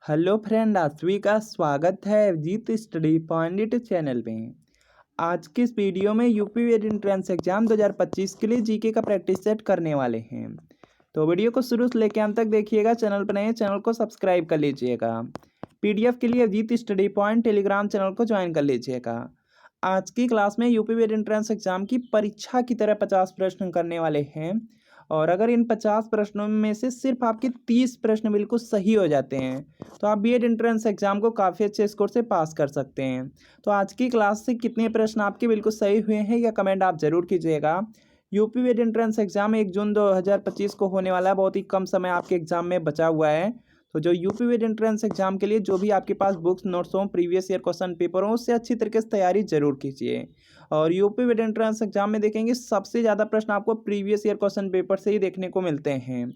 Hello friend, आप सभी का स्वागत है अभिजीत स्टडी पॉइंट चैनल में। आज की इस वीडियो में यूपी एंट्रेंस एग्जाम 2025 के लिए जीके का प्रैक्टिस सेट करने वाले हैं। तो वीडियो को शुरू से लेकर अंत तक देखिएगा। चैनल पर नए चैनल को सब्सक्राइब कर लीजिएगा। पीडीएफ के लिए Abhijeet study point Telegram channel को ज्वाइन कर लीजिएगा। आज की क्लास में यूपी एंट्रेंस एग्जाम की परीक्षा की तरह 50 प्रश्न करने वाले हैं। और अगर इन 50 प्रश्नों में से सिर्फ आपके 30 प्रश्न बिल्कुल सही हो जाते हैं तो आप बीएड एंट्रेंस एग्जाम को काफ़ी अच्छे स्कोर से पास कर सकते हैं। तो आज की क्लास से कितने प्रश्न आपके बिल्कुल सही हुए हैं या कमेंट आप जरूर कीजिएगा। यूपी बीएड एंट्रेंस एग्जाम 1 जून 2025 को होने वाला है। बहुत ही कम समय आपके एग्जाम में बचा हुआ है। तो जो यूपी बीएड एंट्रेंस एग्जाम के लिए जो भी आपके पास बुक्स नोट्स हों, प्रीवियस ईयर क्वेश्चन पेपर हो, उससे अच्छी तरीके से तैयारी जरूर कीजिए। और यूपी बीएड एंट्रेंस एग्जाम में देखेंगे सबसे ज़्यादा प्रश्न आपको प्रीवियस ईयर क्वेश्चन पेपर से ही देखने को मिलते हैं।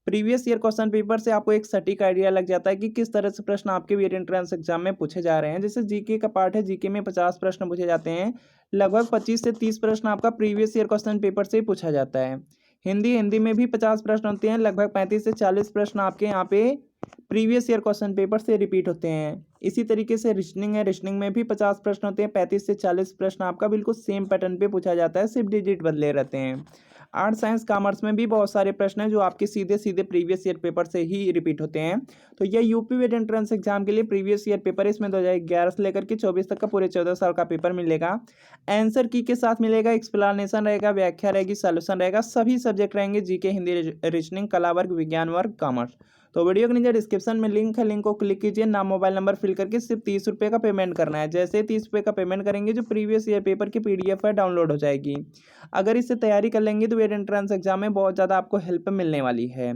प्रीवियस ईयर क्वेश्चन पेपर से आपको एक सटीक आइडिया लग जाता है कि किस तरह से प्रश्न आपके बीएड एंट्रेंस एग्जाम में पूछे जा रहे हैं। जैसे जीके का पार्ट है, जीके में 50 प्रश्न पूछे जाते हैं। लगभग 25 से 30 प्रश्न आपका प्रीवियस ईयर क्वेश्चन पेपर से ही पूछा जाता है। हिंदी में भी 50 प्रश्न होते हैं। लगभग 35 से 40 प्रश्न आपके यहाँ पे प्रीवियस ईयर क्वेश्चन पेपर से रिपीट होते हैं। इसी तरीके से रीजनिंग है, रीजनिंग में भी 50 प्रश्न होते हैं। 35 से 40 प्रश्न आपका बिल्कुल सेम पैटर्न पे पूछा जाता है, सिर्फ डिजिट बदले रहते हैं। आर्ट साइंस कॉमर्स में भी बहुत सारे प्रश्न हैं जो आपके सीधे सीधे प्रीवियस ईयर पेपर से ही रिपीट होते हैं। तो यह यूपी बीएड एंट्रेंस एग्जाम के लिए प्रीवियस ईयर पेपर, इसमें 2011 से लेकर के 24 तक का पूरे 14 साल का पेपर मिलेगा। आंसर की के साथ मिलेगा, एक्सप्लेनेशन रहेगा, व्याख्या रहेगी, सॉल्यूशन रहेगा। सभी सब्जेक्ट रहेंगे, जीके, हिंदी, रीजनिंग, कला वर्ग, विज्ञान वर्ग, कॉमर्स। तो वीडियो के नीचे डिस्क्रिप्शन में लिंक है, लिंक को क्लिक कीजिए। नाम मोबाइल नंबर फिल करके सिर्फ 30 रुपये का पेमेंट करना है। जैसे 30 रुपये का पेमेंट करेंगे, जो प्रीवियस ईयर पेपर की पीडीएफ है डाउनलोड हो जाएगी। अगर इससे तैयारी कर लेंगे तो बीएड एंट्रेंस एग्जाम में बहुत ज़्यादा आपको हेल्प मिलने वाली है।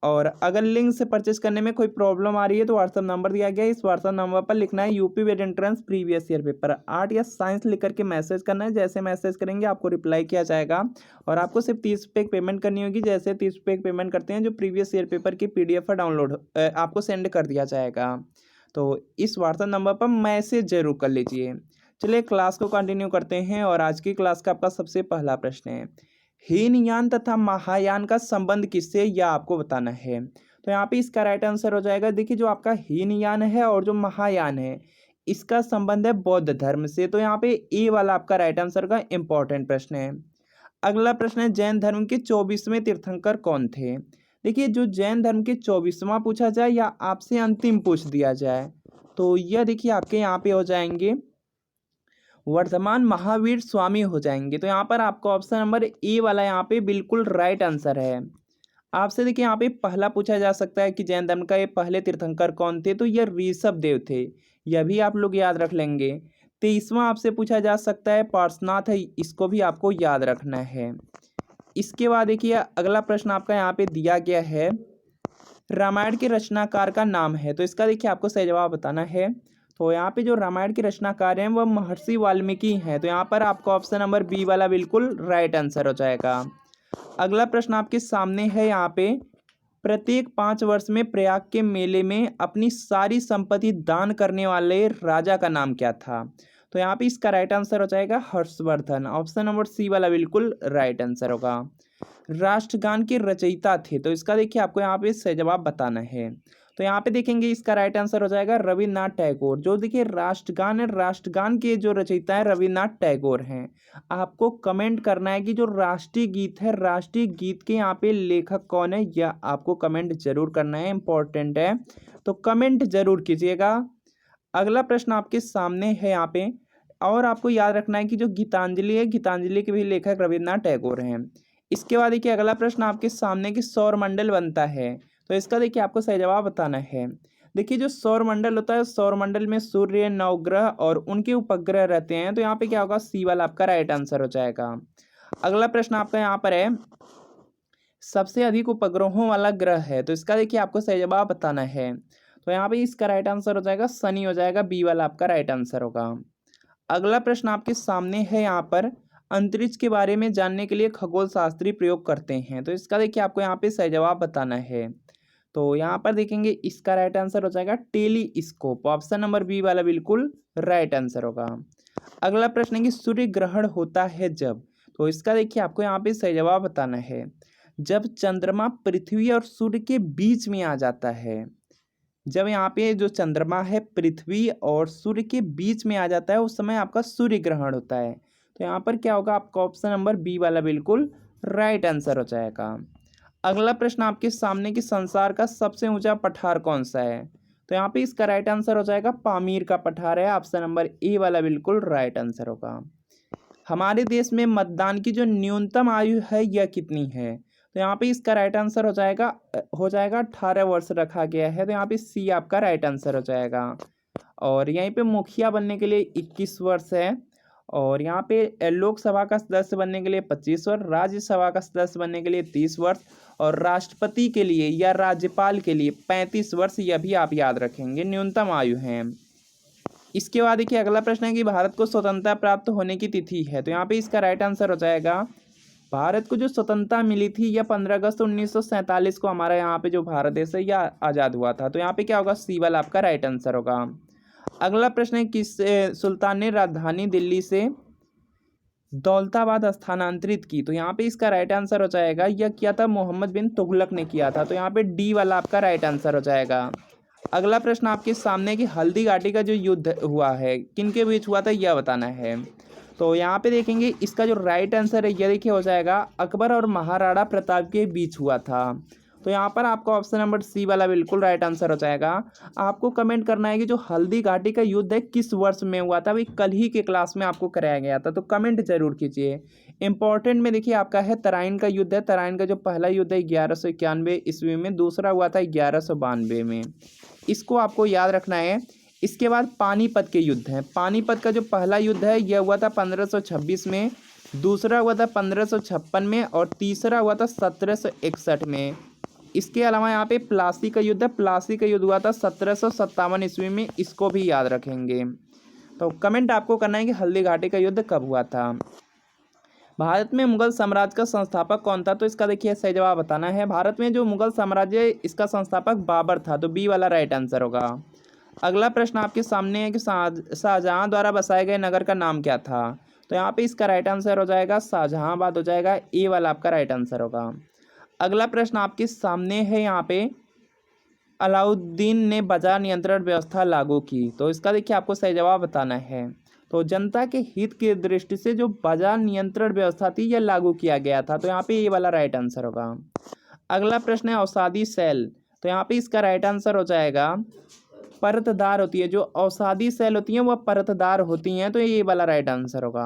और अगर लिंक से परचेस करने में कोई प्रॉब्लम आ रही है तो व्हाट्सअप नंबर दिया गया है, इस व्हाट्सअप नंबर पर लिखना है UP BEd entrance previous year paper art या साइंस लिख करके मैसेज करना है। जैसे मैसेज करेंगे आपको रिप्लाई किया जाएगा और आपको सिर्फ 30 रुपये पेमेंट करनी होगी। जैसे 30 रुपये पेमेंट करते हैं, जो प्रीवियस ईयर पेपर की पीडीएफ है डाउनलोड आपको सेंड कर दिया जाएगा। तो इस व्हाट्सअप नंबर पर मैसेज जरूर कर लीजिए। चलिए क्लास को कंटिन्यू करते हैं। और आज की क्लास का आपका सबसे पहला प्रश्न है, हीनयान तथा महायान का संबंध किससे, यह आपको बताना है। तो यहाँ पे इसका राइट आंसर हो जाएगा, देखिए जो आपका हीनयान है और जो महायान है, इसका संबंध है बौद्ध धर्म से। तो यहाँ पे ए वाला आपका राइट आंसर का इंपॉर्टेंट प्रश्न है। अगला प्रश्न है, जैन धर्म के 24वें तीर्थंकर कौन थे। देखिए जो जैन धर्म के 24वां पूछा जाए या आपसे अंतिम पूछ दिया जाए तो यह देखिए आपके यहाँ पे हो जाएंगे वर्धमान महावीर स्वामी हो जाएंगे। तो यहाँ पर आपको ऑप्शन नंबर ए वाला यहाँ पे बिल्कुल राइट आंसर है। आपसे देखिए यहाँ पे पहला पूछा जा सकता है कि जैन धर्म का ये पहले तीर्थंकर कौन थे, तो ये ऋषभ देव थे। यह भी आप लोग याद रख लेंगे। 23वां आपसे पूछा जा सकता है पार्श्वनाथ है, इसको भी आपको याद रखना है। इसके बाद देखिए अगला प्रश्न आपका यहाँ पे दिया गया है, रामायण के रचनाकार का नाम है। तो इसका देखिए आपको सही जवाब बताना है। तो यहाँ पे जो रामायण के रचनाकार हैं वह महर्षि वाल्मीकि हैं। तो यहाँ पर आपका ऑप्शन नंबर बी वाला बिल्कुल राइट आंसर हो जाएगा। अगला प्रश्न आपके सामने है, यहाँ पे प्रत्येक 5 वर्ष में प्रयाग के मेले में अपनी सारी संपत्ति दान करने वाले राजा का नाम क्या था। तो यहाँ पे इसका राइट आंसर हो जाएगा हर्षवर्धन। ऑप्शन नंबर सी वाला बिल्कुल राइट आंसर होगा। राष्ट्रगान के रचयिता थे, तो इसका देखिए आपको यहाँ पे सही जवाब बताना है। तो यहाँ पे देखेंगे इसका राइट आंसर हो जाएगा रविन्द्रनाथ टैगोर। जो देखिए राष्ट्रगान है, राष्ट्रगान के जो रचयिता है रविन्द्रनाथ टैगोर हैं। आपको कमेंट करना है कि जो राष्ट्रीय गीत है, राष्ट्रीय गीत के यहाँ पे लेखक कौन है, यह आपको कमेंट जरूर करना है, इंपॉर्टेंट है। तो कमेंट जरूर कीजिएगा। अगला प्रश्न आपके सामने है यहाँ पे, और आपको याद रखना है कि जो गीतांजलि है, गीतांजलि के भी लेखक रविन्द्रनाथ टैगोर हैं। इसके बाद देखिए अगला प्रश्न आपके सामने कि सौरमंडल बनता है। तो इसका देखिए आपको सही जवाब बताना है। देखिए जो सौरमंडल होता है, सौरमंडल में सूर्य, नवग्रह और उनके उपग्रह रहते हैं। तो यहाँ पे क्या होगा, सी वाला आपका राइट आंसर हो जाएगा। अगला प्रश्न आपका यहाँ पर है, सबसे अधिक उपग्रहों वाला ग्रह है। तो इसका देखिए आपको सही जवाब बताना है। तो यहाँ पे इसका राइट आंसर हो जाएगा शनि हो जाएगा, बी वाला आपका राइट आंसर होगा। अगला प्रश्न आपके सामने है, यहाँ पर अंतरिक्ष के बारे में जानने के लिए खगोल शास्त्री प्रयोग करते हैं। तो इसका देखिए आपको यहाँ पे सही जवाब बताना है। तो यहाँ पर देखेंगे इसका राइट आंसर हो जाएगा टेलीस्कोप। ऑप्शन नंबर बी वाला बिल्कुल राइट आंसर होगा। अगला प्रश्न है कि सूर्य ग्रहण होता है जब। तो इसका देखिए आपको यहाँ पे सही जवाब बताना है। जब चंद्रमा पृथ्वी और सूर्य के बीच में आ जाता है। जब यहाँ पे जो चंद्रमा है पृथ्वी और सूर्य के बीच में आ जाता है उस समय आपका सूर्य ग्रहण होता है। तो यहाँ पर क्या होगा, आपका ऑप्शन नंबर बी वाला बिल्कुल राइट आंसर हो जाएगा। अगला प्रश्न आपके सामने कि संसार का सबसे ऊंचा पठार कौन सा है। तो यहाँ पे इसका राइट आंसर हो जाएगा पामीर का पठार है, ऑप्शन नंबर ए वाला बिल्कुल राइट आंसर होगा। हमारे देश में मतदान की जो न्यूनतम आयु है यह कितनी है। तो यहाँ पे इसका राइट आंसर हो जाएगा 18 वर्ष रखा गया है। तो यहाँ पे सी आपका राइट आंसर हो जाएगा। और यहीं पे मुखिया बनने के लिए 21 वर्ष है। और यहाँ पे लोकसभा का सदस्य बनने के लिए 25 वर्ष, राज्यसभा का सदस्य बनने के लिए 30 वर्ष और राष्ट्रपति के लिए या राज्यपाल के लिए 35 वर्ष, यह भी आप याद रखेंगे न्यूनतम आयु है। इसके बाद देखिए अगला प्रश्न है कि भारत को स्वतंत्रता प्राप्त होने की तिथि है। तो यहाँ पे इसका राइट आंसर हो जाएगा, भारत को जो स्वतंत्रता मिली थी यह 15 अगस्त 1947 को हमारा यहाँ पे जो भारत देश है यह आज़ाद हुआ था। तो यहाँ पे क्या होगा, सी वाला आपका राइट आंसर होगा। अगला प्रश्न है किस सुल्तान ने राजधानी दिल्ली से दौलताबाद स्थानांतरित की। तो यहाँ पे इसका राइट आंसर हो जाएगा, यह किया था मोहम्मद बिन तुगलक ने किया था। तो यहाँ पे डी वाला आपका राइट आंसर हो जाएगा। अगला प्रश्न आपके सामने कि हल्दी घाटी का जो युद्ध हुआ है किन के बीच हुआ था यह बताना है। तो यहाँ पे देखेंगे इसका जो राइट आंसर है यह देखिए हो जाएगा अकबर और महाराणा प्रताप के बीच हुआ था। तो यहाँ पर आपका ऑप्शन नंबर सी वाला बिल्कुल राइट आंसर हो जाएगा। आपको कमेंट करना है कि जो हल्दी घाटी का युद्ध है किस वर्ष में हुआ था, अभी कल ही के क्लास में आपको कराया गया था। तो कमेंट जरूर कीजिए। इंपॉर्टेंट में देखिए आपका है तराइन का युद्ध है। तराइन का जो पहला युद्ध है 1191 ईस्वी में, दूसरा हुआ था 1192 में, इसको आपको याद रखना है। इसके बाद पानीपत के युद्ध हैं। पानीपत का जो पहला युद्ध है यह हुआ था 1526 में, दूसरा हुआ था 1556 में और तीसरा हुआ था 1761 में। इसके अलावा यहाँ पे प्लासी का युद्ध है। प्लासी का युद्ध हुआ था 1757 ईस्वी में, इसको भी याद रखेंगे। तो कमेंट आपको करना है कि हल्दी घाटी का युद्ध कब हुआ था। भारत में मुगल साम्राज्य का संस्थापक कौन था। तो इसका देखिए सही जवाब बताना है। भारत में जो मुगल साम्राज्य है इसका संस्थापक बाबर था। तो बी वाला राइट आंसर होगा। अगला प्रश्न आपके सामने है कि शाहजहां द्वारा बसाए गए नगर का नाम क्या था। तो यहाँ पे इसका राइट आंसर हो जाएगा शाहजहांबाद हो जाएगा, ए वाला आपका राइट आंसर होगा। अगला प्रश्न आपके सामने है, यहाँ पे अलाउद्दीन ने बाजार नियंत्रण व्यवस्था लागू की। तो इसका देखिए आपको सही जवाब बताना है। तो जनता के हित की दृष्टि से जो बाजार नियंत्रण व्यवस्था थी यह लागू किया गया था। तो यहाँ पे ये वाला राइट आंसर होगा। अगला प्रश्न है औषधि सेल। तो यहाँ पे इसका राइट आंसर हो जाएगा परतदार होती है। जो औषधि सेल होती हैं वह परतदार होती हैं। तो ये वाला राइट आंसर होगा।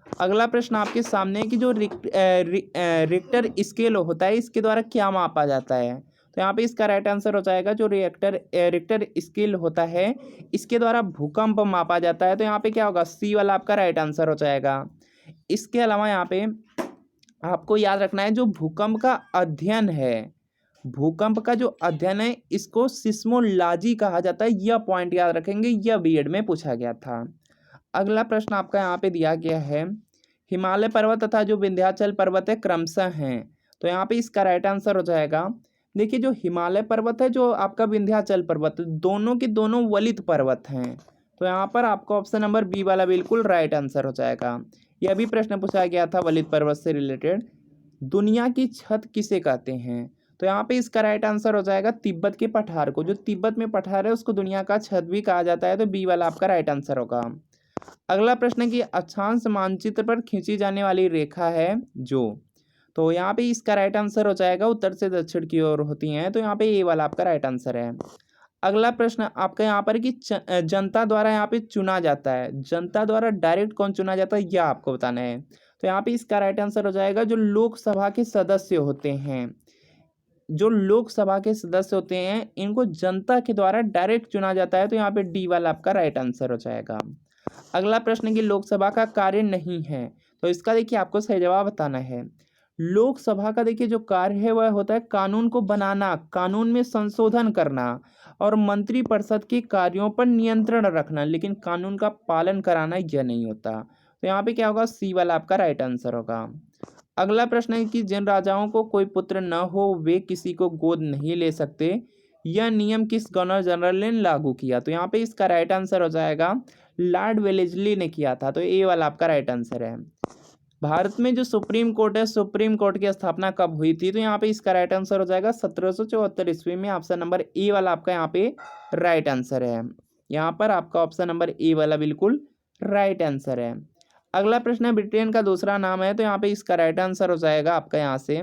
अगला प्रश्न आपके सामने है कि जो रिक्टर स्केल होता है इसके द्वारा क्या मापा जाता है। तो यहाँ पे इसका राइट आंसर हो जाएगा जो रिक्टर स्केल होता है इसके द्वारा भूकंप मापा जाता है। तो यहाँ पे क्या होगा, सी वाला आपका राइट आंसर हो जाएगा। इसके अलावा यहाँ पे आपको याद रखना है जो भूकंप का अध्ययन है, भूकंप का जो अध्ययन है इसको सिस्मोलॉजी कहा जाता है। यह पॉइंट याद रखेंगे, यह बीएड में पूछा गया था। अगला प्रश्न आपका यहाँ पे दिया गया है हिमालय पर्वत तथा जो विंध्याचल पर्वत है क्रमशः हैं। तो यहाँ पे इसका राइट आंसर हो जाएगा, देखिए जो हिमालय पर्वत है जो आपका विंध्याचल पर्वत, दोनों के दोनों वलित पर्वत हैं। तो यहाँ पर आपका ऑप्शन नंबर बी वाला बिल्कुल राइट आंसर हो जाएगा। यह भी प्रश्न पूछा गया था वलित पर्वत से रिलेटेड। दुनिया की छत किसे कहते हैं। तो यहाँ पे इसका राइट आंसर हो जाएगा तिब्बत के पठार को। जो तिब्बत में पठार है उसको दुनिया का छत भी कहा जाता है। तो बी वाला आपका राइट आंसर होगा। अगला प्रश्न है कि अक्षांश मानचित्र पर खींची जाने वाली रेखा है जो। तो यहाँ पे इसका राइट आंसर हो जाएगा उत्तर से दक्षिण की ओर होती हैं। तो यहाँ पे ये वाला आपका राइट आंसर है। अगला प्रश्न आपका यहाँ पर कि जनता द्वारा यहाँ पे चुना जाता है, जनता द्वारा डायरेक्ट कौन चुना जाता है यह आपको बताना है। तो यहाँ पे इसका राइट आंसर हो जाएगा जो लोकसभा के सदस्य होते हैं, जो लोकसभा के सदस्य होते हैं इनको जनता के द्वारा डायरेक्ट चुना जाता है। तो यहाँ पे डी वाला आपका राइट आंसर हो जाएगा। अगला प्रश्न कि लोकसभा का कार्य नहीं है। तो इसका देखिए आपको सही जवाब बताना है। लोकसभा का देखिए जो कार्य है वह होता है कानून को बनाना, कानून में संशोधन करना और मंत्रिपरिषद के कार्यों पर नियंत्रण रखना, लेकिन कानून का पालन कराना यह नहीं होता। तो यहाँ पे क्या होगा, सी वाला आपका राइट आंसर होगा। अगला प्रश्न है कि जिन राजाओं को कोई पुत्र न हो वे किसी को गोद नहीं ले सकते, यह नियम किस गवर्नर जनरल ने लागू किया। तो यहाँ पे इसका राइट आंसर हो जाएगा लॉर्ड वेलेस्ली ने किया था। तो ए वाला आपका राइट आंसर है। भारत में जो सुप्रीम कोर्ट है, सुप्रीम कोर्ट की स्थापना कब हुई थी? तो यहाँ पे इसका राइट आंसर हो जाएगा 1774 ईस्वी में। ऑप्शन नंबर ए वाला आपका यहाँ पे राइट आंसर है। यहाँ पर आपका ऑप्शन नंबर ए वाला बिल्कुल राइट आंसर है। अगला प्रश्न है, ब्रिटेन का दूसरा नाम है, तो यहाँ पे इसका राइट आंसर हो जाएगा आपका यहाँ से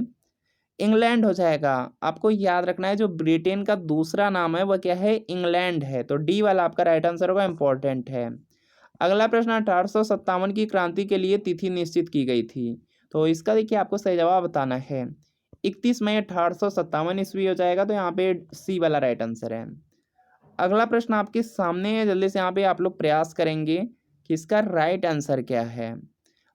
इंग्लैंड हो जाएगा। आपको याद रखना है जो ब्रिटेन का दूसरा नाम है वह क्या है? इंग्लैंड है। तो डी वाला आपका राइट आंसर होगा, इंपॉर्टेंट है। अगला प्रश्न, 1857 की क्रांति के लिए तिथि निश्चित की गई थी। तो इसका देखिए आपको सही जवाब बताना है। 31 मई 1857 ईस्वी हो जाएगा। तो यहाँ पे सी वाला राइट आंसर है। अगला प्रश्न आपके सामने है, जल्दी से यहाँ पे आप लोग प्रयास करेंगे कि इसका राइट आंसर क्या है।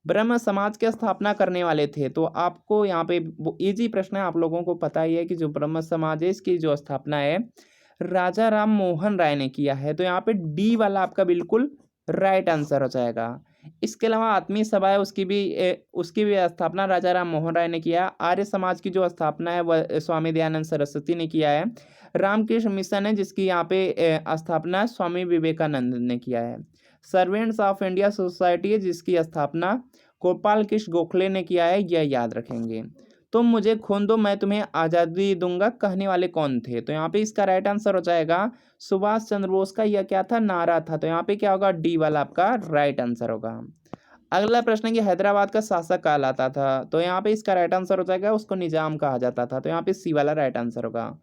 ब्रह्म समाज की स्थापना करने वाले थे, तो आपको यहाँ पे इजी प्रश्न है, आप लोगों को पता ही है कि जो ब्रह्म समाज है इसकी जो स्थापना है राजा राम मोहन राय ने किया है। तो यहाँ पे डी वाला आपका बिल्कुल राइट आंसर हो जाएगा। इसके अलावा आत्मीय सभा है उसकी भी स्थापना राजा राम मोहन राय ने किया। आर्य समाज की जो स्थापना है वह स्वामी दयानंद सरस्वती ने किया है। रामकृष्ण मिशन है जिसकी यहाँ पे स्थापना स्वामी विवेकानंद ने किया है। सर्वेंट्स ऑफ इंडिया सोसाइटी है जिसकी स्थापना गोपाल कृष्ण गोखले ने किया है, यह याद रखेंगे। तुम मुझे खून दो मैं तुम्हें आज़ादी दूंगा कहने वाले कौन थे? तो यहाँ पे इसका राइट आंसर हो जाएगा सुभाष चंद्र बोस का यह क्या था? नारा था। तो यहाँ पे क्या होगा? डी वाला आपका राइट आंसर होगा। अगला प्रश्न है कि हैदराबाद का शासक कहलाता था, तो यहाँ पे इसका राइट आंसर हो जाएगा उसको निजाम कहा जाता था। तो यहाँ पे सी वाला राइट आंसर होगा।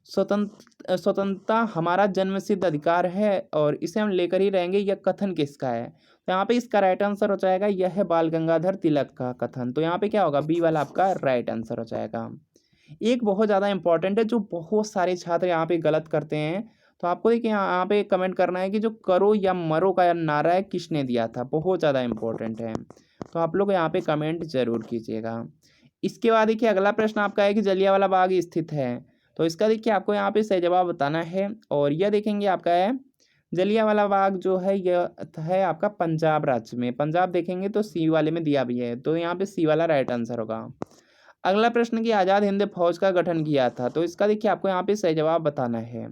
स्वतंत्रता हमारा जन्मसिद्ध अधिकार है और इसे हम लेकर ही रहेंगे, यह कथन किसका है? तो यहाँ पे इसका राइट आंसर हो जाएगा यह है बाल गंगाधर तिलक का कथन। तो यहाँ पे क्या होगा? बी वाला आपका राइट आंसर हो जाएगा। एक बहुत ज़्यादा इंपॉर्टेंट है जो बहुत सारे छात्र यहाँ पे गलत करते हैं। तो आपको देखिए यहाँ पे कमेंट करना है कि जो करो या मरो का नारा है किसने दिया था? बहुत ज़्यादा इंपॉर्टेंट है, तो आप लोग यहाँ पे कमेंट जरूर कीजिएगा। इसके बाद देखिए अगला प्रश्न आपका है कि जलियांवाला बाग स्थित है, तो इसका देखिए आपको यहाँ पे सही जवाब बताना है। और यह देखेंगे आपका है जलियांवाला बाग जो है यह है आपका पंजाब राज्य में। पंजाब देखेंगे तो सी वाले में दिया भी है, तो यहाँ पे सी वाला राइट आंसर होगा। अगला प्रश्न की आज़ाद हिंद फौज का गठन किया था, तो इसका देखिए आपको यहाँ पे सही जवाब बताना है।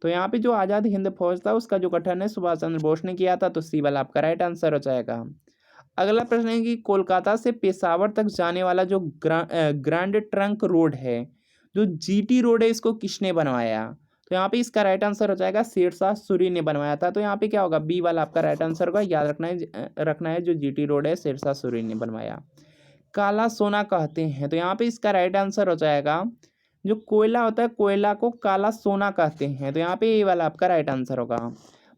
तो यहाँ पे जो आज़ाद हिंद फौज था उसका जो गठन है सुभाष चंद्र बोस ने किया था। तो सी वाला आपका राइट आंसर हो जाएगा। अगला प्रश्न है कि कोलकाता से पेशावर तक जाने वाला जो ग्रैंड ट्रंक रोड है, जो जीटी रोड है, इसको किसने बनवाया? तो यहाँ पे इसका राइट आंसर हो जाएगा शेरशाह सूरी ने बनवाया था। तो यहाँ पे क्या होगा? बी वाला आपका राइट आंसर होगा। याद रखना है जो जीटी रोड है शेरशाह सूरी ने बनवाया। काला सोना कहते हैं, तो यहाँ पे इसका राइट आंसर हो जाएगा जो कोयला होता है कोयला को काला सोना कहते हैं। तो यहाँ पे ये वाला आपका राइट आंसर होगा।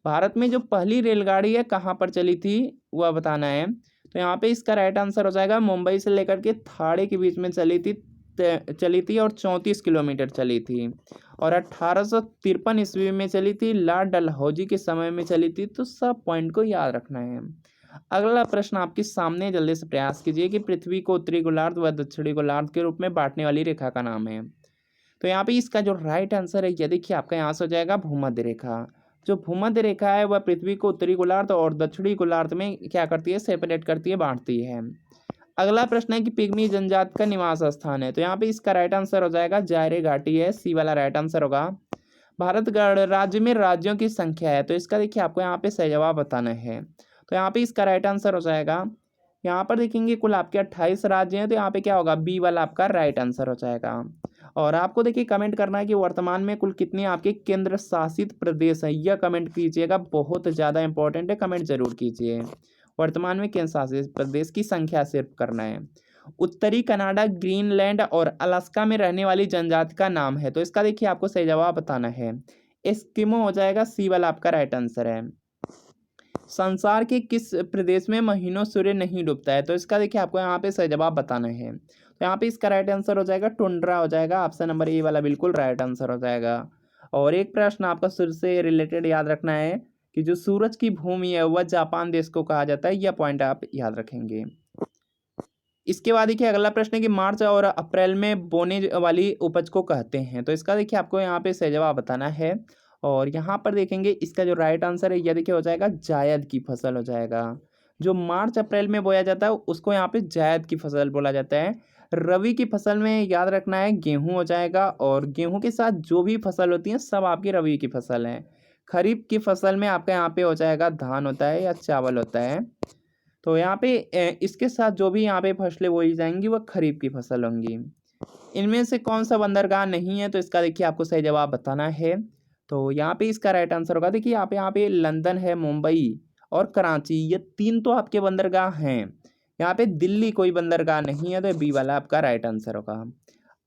भारत में जो पहली रेलगाड़ी है कहाँ पर चली थी वह बताना है। तो यहाँ पे इसका राइट आंसर हो जाएगा मुंबई से लेकर के थाड़े के बीच में चली थी और 34 किलोमीटर चली थी। और 1853 ईस्वी में चली थी, लॉर्ड डलहौजी के समय में चली थी। तो सब पॉइंट को याद रखना है। अगला प्रश्न आपके सामने, जल्दी से प्रयास कीजिए कि पृथ्वी को उत्तरी गोलार्ध व दक्षिणी गोलार्ध के रूप में बांटने वाली रेखा का नाम है। तो यहाँ पे इसका जो राइट आंसर है यह देखिए आपका यहाँ से हो जाएगा भूमध्य रेखा। जो भूमध्य रेखा है वह पृथ्वी को उत्तरी गोलार्ध और दक्षिणी गोलार्ध में क्या करती है? सेपरेट करती है, बांटती है। अगला प्रश्न है कि पिग्मी जनजाति का निवास स्थान है, तो यहाँ पे इसका राइट आंसर हो जाएगा जायरे घाटी है। सी वाला राइट आंसर होगा। भारत राज्य में राज्यों की संख्या है, तो इसका देखिए आपको यहाँ पे सही जवाब बताना है। तो यहाँ पे इसका राइट आंसर हो जाएगा, यहाँ पर देखेंगे कुल आपके 28 राज्य हैं। तो यहाँ पे क्या होगा? बी वाला आपका राइट आंसर हो जाएगा। और आपको देखिए कमेंट करना है कि वर्तमान में कुल कितने आपके केंद्र शासित प्रदेश हैं, यह कमेंट कीजिएगा। बहुत ज़्यादा इंपॉर्टेंट है, कमेंट जरूर कीजिए। वर्तमान में केंद्र शासित प्रदेश की संख्या सिर्फ करना है। उत्तरी कनाडा, ग्रीनलैंड और अलास्का में रहने वाली जनजाति का नाम है, तो इसका देखिए आपको सही जवाब बताना है। एस्किमो हो जाएगा। सी वाला आपका राइट आंसर है। संसार के किस प्रदेश में महीनों सूर्य नहीं डूबता है? तो इसका देखिए आपको यहाँ पे सही जवाब बताना है। तो यहाँ पे इसका राइट आंसर हो जाएगा टुंड्रा हो जाएगा। ऑप्शन नंबर ए वाला बिल्कुल राइट आंसर हो जाएगा। और एक प्रश्न आपका सूर्य से रिलेटेड याद रखना है कि जो सूरज की भूमि है वह जापान देश को कहा जाता है, यह पॉइंट आप याद रखेंगे। इसके बाद देखिए अगला प्रश्न है कि मार्च और अप्रैल में बोने वाली उपज को कहते हैं, तो इसका देखिए आपको यहाँ पे सही जवाब बताना है। और यहाँ पर देखेंगे इसका जो राइट आंसर है यह देखिए हो जाएगा जायद की फसल हो जाएगा। जो मार्च अप्रैल में बोया जाता है उसको यहाँ पे जायद की फसल बोला जाता है। रबी की फसल में याद रखना है गेहूं हो जाएगा, और गेहूं के साथ जो भी फसल होती है सब आपकी रबी की फसल है। खरीफ की फसल में आपका यहाँ पे हो जाएगा धान होता है या चावल होता है। तो यहाँ पे इसके साथ जो भी यहाँ पे फसलें बोई जाएंगी वह खरीफ की फसल होंगी। इनमें से कौन सा बंदरगाह नहीं है, तो इसका देखिए आपको सही जवाब बताना है। तो यहाँ पे इसका राइट आंसर होगा, देखिए यहाँ पे लंदन है, मुंबई और कराची, ये 3 तो आपके बंदरगाह हैं। यहाँ पे दिल्ली कोई बंदरगाह नहीं है, तो बी वाला आपका राइट आंसर होगा।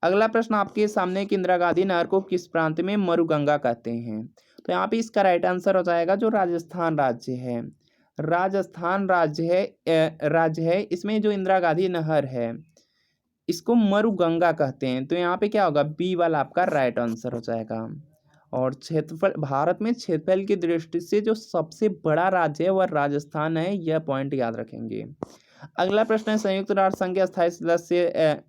अगला प्रश्न आपके सामने कि इंदिरा गांधी नहर को किस प्रांत में मरुगंगा कहते हैं, तो यहाँ पे इसका राइट आंसर हो जाएगा जो राजस्थान राज्य है। राजस्थान राज्य है, इसमें जो इंदिरा गांधी नहर है इसको मरुगंगा कहते हैं, तो यहाँ पे क्या होगा, बी वाला आपका राइट आंसर हो जाएगा। और क्षेत्रफल, भारत में क्षेत्रफल की दृष्टि से जो सबसे बड़ा राज्य है वह राजस्थान है, यह पॉइंट याद रखेंगे। अगला प्रश्न है संयुक्त राष्ट्र संघ के अस्थायी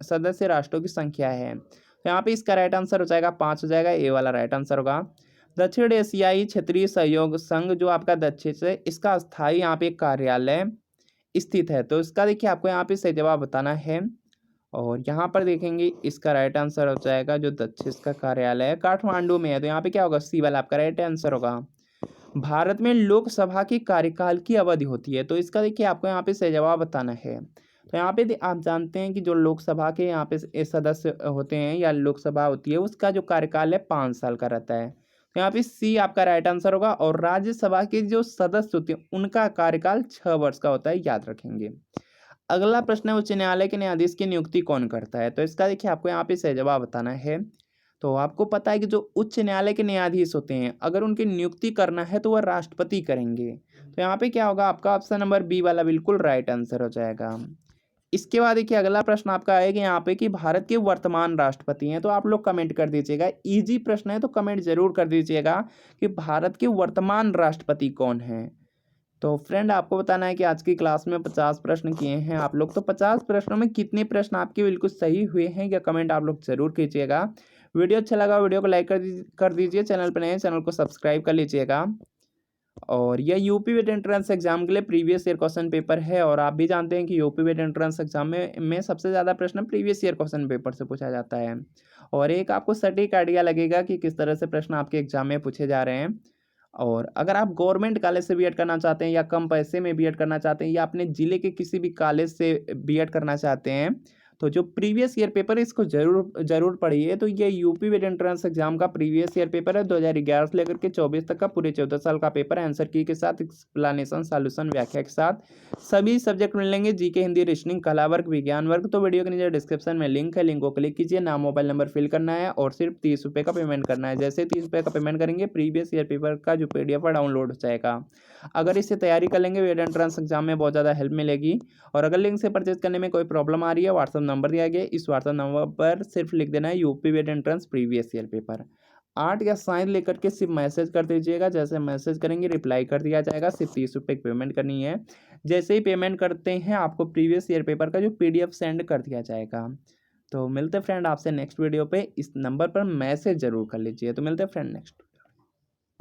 सदस्य राष्ट्रों की संख्या है, तो यहाँ पे इसका राइट आंसर हो जाएगा 5 हो जाएगा, ए वाला राइट आंसर होगा। दक्षिण एशियाई क्षेत्रीय सहयोग संघ जो आपका दक्षिण से, इसका अस्थायी यहाँ पे कार्यालय स्थित है, तो इसका देखिए आपको यहाँ पे सही जवाब बताना है। और यहाँ पर देखेंगे इसका राइट आंसर हो जाएगा जो दक्षिण का कार्यालय है काठमांडू में है, तो यहाँ पे क्या होगा, सी वाला आपका राइट आंसर होगा। भारत में लोकसभा की कार्यकाल की अवधि होती है, तो इसका देखिए आपको यहाँ पे सही जवाब बताना है। तो यहाँ पे आप जानते हैं कि जो लोकसभा के यहाँ पे सदस्य होते हैं या लोकसभा होती है उसका जो कार्यकाल है 5 साल का रहता है, तो यहाँ पे सी आपका राइट आंसर होगा। और राज्यसभा के जो सदस्य होते हैं उनका कार्यकाल 6 वर्ष का होता है, याद रखेंगे। अगला प्रश्न है उच्च न्यायालय के न्यायाधीश की नियुक्ति कौन करता है, तो इसका देखिए आपको यहाँ पे सही जवाब बताना है। तो आपको पता है कि जो उच्च न्यायालय के न्यायाधीश होते हैं अगर उनकी नियुक्ति करना है तो वह राष्ट्रपति करेंगे, तो यहाँ पे क्या होगा, आपका ऑप्शन नंबर बी वाला बिल्कुल राइट आंसर हो जाएगा। इसके बाद देखिए अगला प्रश्न आपका आएगा यहाँ पे कि भारत के वर्तमान राष्ट्रपति हैं, तो आप लोग कमेंट कर दीजिएगा, इजी प्रश्न है तो कमेंट जरूर कर दीजिएगा कि भारत के वर्तमान राष्ट्रपति कौन है। तो फ्रेंड आपको बताना है कि आज की क्लास में 50 प्रश्न किए हैं आप लोग, तो 50 प्रश्नों में कितने प्रश्न आपके बिल्कुल सही हुए हैं या कमेंट आप लोग जरूर कीजिएगा। वीडियो अच्छा लगा वीडियो को लाइक कर दीजिए, चैनल पर नए हैं चैनल को सब्सक्राइब कर लीजिएगा। और यह यूपी वेट एंट्रेंस एग्जाम के लिए प्रीवियस ईयर क्वेश्चन पेपर है, और आप भी जानते हैं कि यूपी वेट एंट्रेंस एग्जाम में सबसे ज़्यादा प्रश्न प्रीवियस ईयर क्वेश्चन पेपर से पूछा जाता है, और एक आपको सटीक आइडिया लगेगा कि किस तरह से प्रश्न आपके एग्जाम में पूछे जा रहे हैं। और अगर आप गवर्नमेंट कॉलेज से बीएड करना चाहते हैं या कम पैसे में बीएड करना चाहते हैं या अपने ज़िले के किसी भी कॉलेज से बीएड करना चाहते हैं, तो जो प्रीवियस ईयर पेपर है इसको जरूर पढ़िए। तो ये यूपी वेट एंट्रेंस एग्जाम का प्रीवियस ईयर पेपर है, 2011 से लेकर के 24 तक का पूरे 14 साल का पेपर है। आंसर की के साथ एक्सप्लेनेशन सॉल्यूशन व्याख्या के साथ सभी सब्जेक्ट मिलेंगे, जीके हिंदी रीजनिंग कला वर्ग विज्ञान वर्ग। तो वीडियो के नीचे डिस्क्रिप्शन में लिंक है, लिंक को क्लिक कीजिए, नाम मोबाइल नंबर फिल करना है और सिर्फ 30 रुपये का पेमेंट करना है। जैसे 30 रुपये का पेमेंट करेंगे प्रीवियस ईयर पेपर का जो PDF है डाउनलोड हो जाएगा। अगर इससे तैयारी कर लेंगे वेट एंट्रेंस एग्जाम में बहुत ज़्यादा हेल्प मिलेगी। और अगर लिंक से परचेज करने में कोई प्रॉब्लम आ रही है, व्हाट्सअप नंबर दिया गया, इस व्हाट्सअप नंबर पर सिर्फ लिख देना है UP BEd entrance previous year paper. Art या साइंस लेकर के सिर्फ मैसेज कर दीजिएगा, जैसे मैसेज करेंगे रिप्लाई कर दिया जाएगा। सिर्फ 30 रुपये की पेमेंट करनी है, जैसे ही पेमेंट करते हैं आपको प्रीवियस ईयर पेपर का जो PDF सेंड कर दिया जाएगा। तो मिलते फ्रेंड आपसे नेक्स्ट वीडियो पे, इस नंबर पर मैसेज जरूर कर लीजिए। तो मिलते फ्रेंड नेक्स्ट।